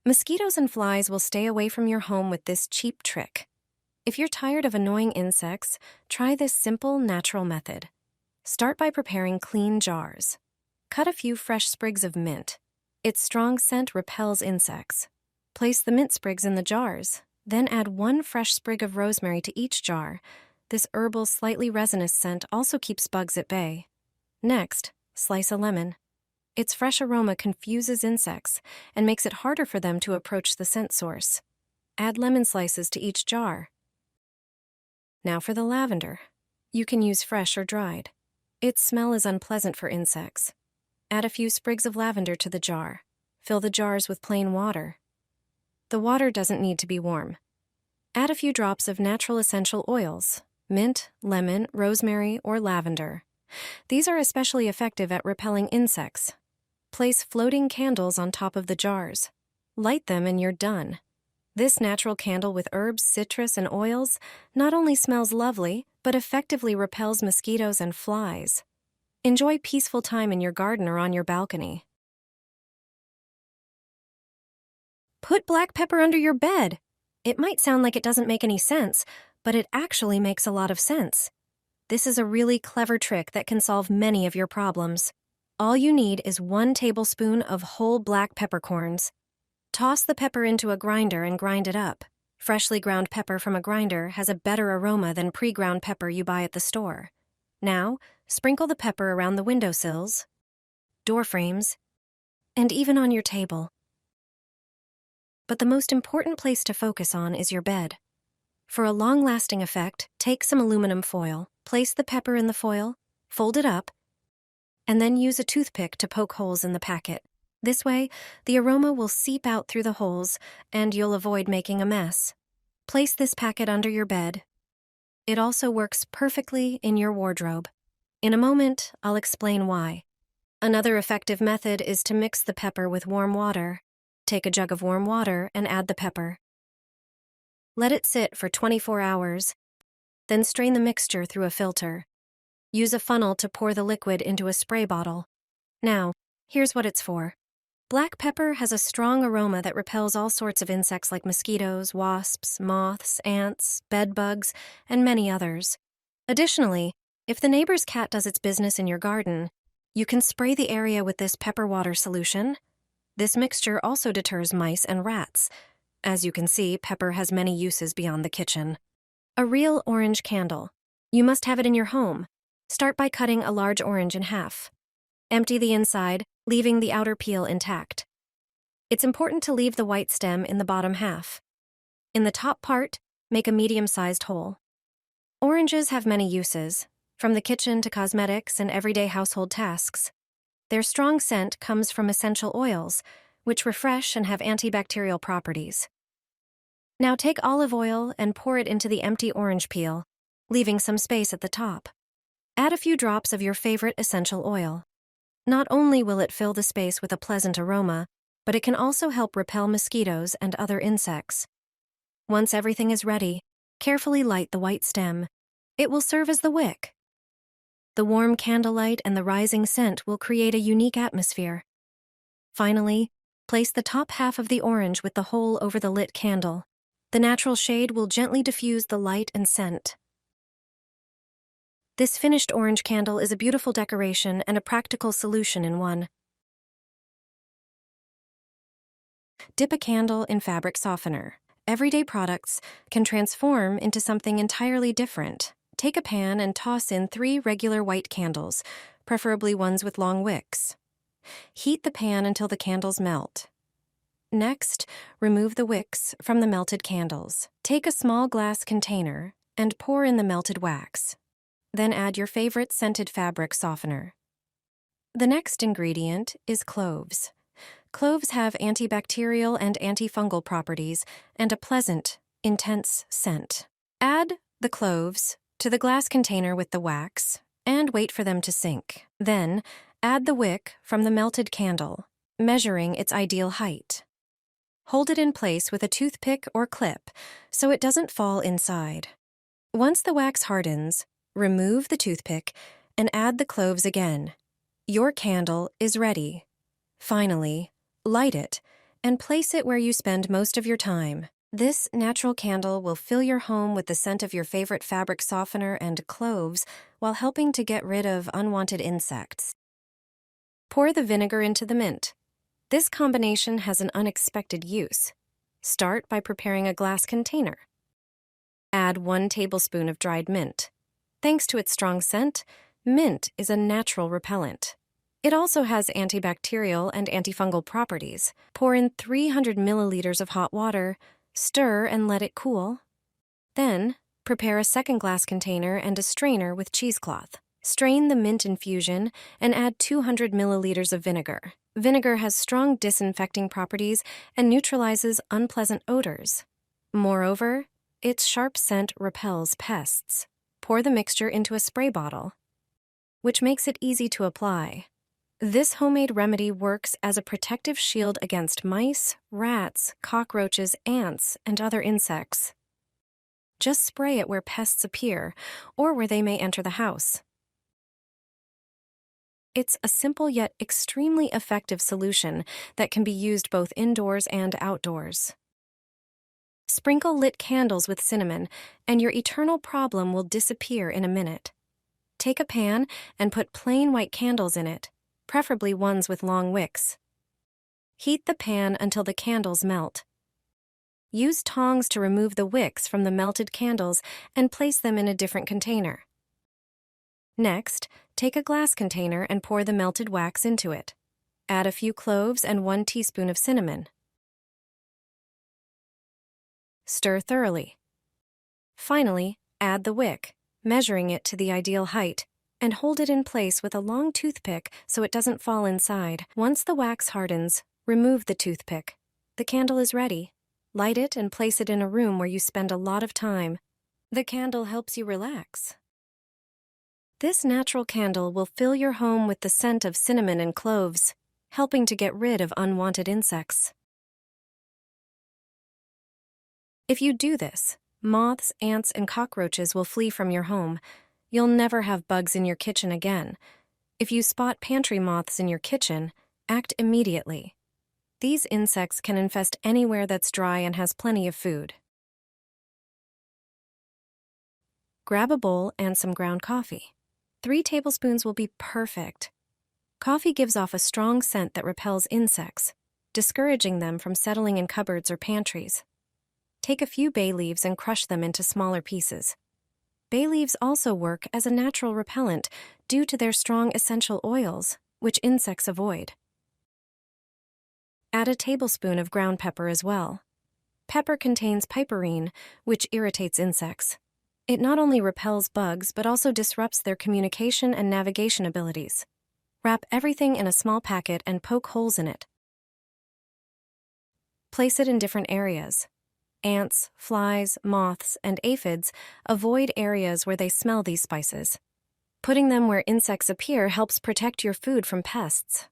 Mosquitoes and flies will stay away from your home with this cheap trick. If you're tired of annoying insects, try this simple, natural method. Start by preparing clean jars. Cut a few fresh sprigs of mint. Its strong scent repels insects. Place the mint sprigs in the jars, then add one fresh sprig of rosemary to each jar. This herbal, slightly resinous scent also keeps bugs at bay. Next, slice a lemon. Its fresh aroma confuses insects and makes it harder for them to approach the scent source. Add lemon slices to each jar. Now for the lavender. You can use fresh or dried. Its smell is unpleasant for insects. Add a few sprigs of lavender to the jar. Fill the jars with plain water. The water doesn't need to be warm. Add a few drops of natural essential oils: mint, lemon, rosemary, or lavender. These are especially effective at repelling insects. Place floating candles on top of the jars. Light them and you're done. This natural candle with herbs, citrus, and oils not only smells lovely, but effectively repels mosquitoes and flies. Enjoy peaceful time in your garden or on your balcony. Put black pepper under your bed. It might sound like it doesn't make any sense, but it actually makes a lot of sense. This is a really clever trick that can solve many of your problems. All you need is 1 tablespoon of whole black peppercorns. Toss the pepper into a grinder and grind it up. Freshly ground pepper from a grinder has a better aroma than pre-ground pepper you buy at the store. Now, sprinkle the pepper around the windowsills, door frames, and even on your table. But the most important place to focus on is your bed. For a long-lasting effect, take some aluminum foil, place the pepper in the foil, fold it up, and then use a toothpick to poke holes in the packet. This way, the aroma will seep out through the holes, and you'll avoid making a mess. Place this packet under your bed. It also works perfectly in your wardrobe. In a moment, I'll explain why. Another effective method is to mix the pepper with warm water. Take a jug of warm water and add the pepper. Let it sit for 24 hours. Then strain the mixture through a filter. Use a funnel to pour the liquid into a spray bottle. Now, here's what it's for. Black pepper has a strong aroma that repels all sorts of insects like mosquitoes, wasps, moths, ants, bedbugs, and many others. Additionally, if the neighbor's cat does its business in your garden, you can spray the area with this pepper water solution. This mixture also deters mice and rats. As you can see, pepper has many uses beyond the kitchen. A real orange candle. You must have it in your home. Start by cutting a large orange in half. Empty the inside, leaving the outer peel intact. It's important to leave the white stem in the bottom half. In the top part, make a medium-sized hole. Oranges have many uses, from the kitchen to cosmetics and everyday household tasks. Their strong scent comes from essential oils, which refresh and have antibacterial properties. Now take olive oil and pour it into the empty orange peel, leaving some space at the top. Add a few drops of your favorite essential oil. Not only will it fill the space with a pleasant aroma, but it can also help repel mosquitoes and other insects. Once everything is ready, carefully light the white stem. It will serve as the wick. The warm candlelight and the rising scent will create a unique atmosphere. Finally, place the top half of the orange with the hole over the lit candle. The natural shade will gently diffuse the light and scent. This finished orange candle is a beautiful decoration and a practical solution in one. Dip a candle in fabric softener. Everyday products can transform into something entirely different. Take a pan and toss in 3 regular white candles, preferably ones with long wicks. Heat the pan until the candles melt. Next, remove the wicks from the melted candles. Take a small glass container and pour in the melted wax. Then add your favorite scented fabric softener. The next ingredient is cloves. Cloves have antibacterial and antifungal properties and a pleasant, intense scent. Add the cloves to the glass container with the wax and wait for them to sink. Then, add the wick from the melted candle, measuring its ideal height. Hold it in place with a toothpick or clip so it doesn't fall inside. Once the wax hardens, remove the toothpick and add the cloves again. Your candle is ready. Finally, light it and place it where you spend most of your time. This natural candle will fill your home with the scent of your favorite fabric softener and cloves while helping to get rid of unwanted insects. Pour the vinegar into the mint. This combination has an unexpected use. Start by preparing a glass container. Add 1 tablespoon of dried mint. Thanks to its strong scent, mint is a natural repellent. It also has antibacterial and antifungal properties. Pour in 300 milliliters of hot water, stir and let it cool. Then, prepare a second glass container and a strainer with cheesecloth. Strain the mint infusion and add 200 milliliters of vinegar. Vinegar has strong disinfecting properties and neutralizes unpleasant odors. Moreover, its sharp scent repels pests. Pour the mixture into a spray bottle, which makes it easy to apply. This homemade remedy works as a protective shield against mice, rats, cockroaches, ants, and other insects. Just spray it where pests appear or where they may enter the house. It's a simple yet extremely effective solution that can be used both indoors and outdoors. Sprinkle lit candles with cinnamon, and your eternal problem will disappear in a minute. Take a pan and put plain white candles in it, preferably ones with long wicks. Heat the pan until the candles melt. Use tongs to remove the wicks from the melted candles and place them in a different container. Next, take a glass container and pour the melted wax into it. Add a few cloves and 1 teaspoon of cinnamon. Stir thoroughly. Finally, add the wick, measuring it to the ideal height, and hold it in place with a long toothpick so it doesn't fall inside. Once the wax hardens, remove the toothpick. The candle is ready. Light it and place it in a room where you spend a lot of time. The candle helps you relax. This natural candle will fill your home with the scent of cinnamon and cloves, helping to get rid of unwanted insects. If you do this, moths, ants, and cockroaches will flee from your home. You'll never have bugs in your kitchen again. If you spot pantry moths in your kitchen, act immediately. These insects can infest anywhere that's dry and has plenty of food. Grab a bowl and some ground coffee. 3 tablespoons will be perfect. Coffee gives off a strong scent that repels insects, discouraging them from settling in cupboards or pantries. Take a few bay leaves and crush them into smaller pieces. Bay leaves also work as a natural repellent due to their strong essential oils, which insects avoid. Add a tablespoon of ground pepper as well. Pepper contains piperine, which irritates insects. It not only repels bugs, but also disrupts their communication and navigation abilities. Wrap everything in a small packet and poke holes in it. Place it in different areas. Ants, flies, moths, and aphids avoid areas where they smell these spices. Putting them where insects appear helps protect your food from pests.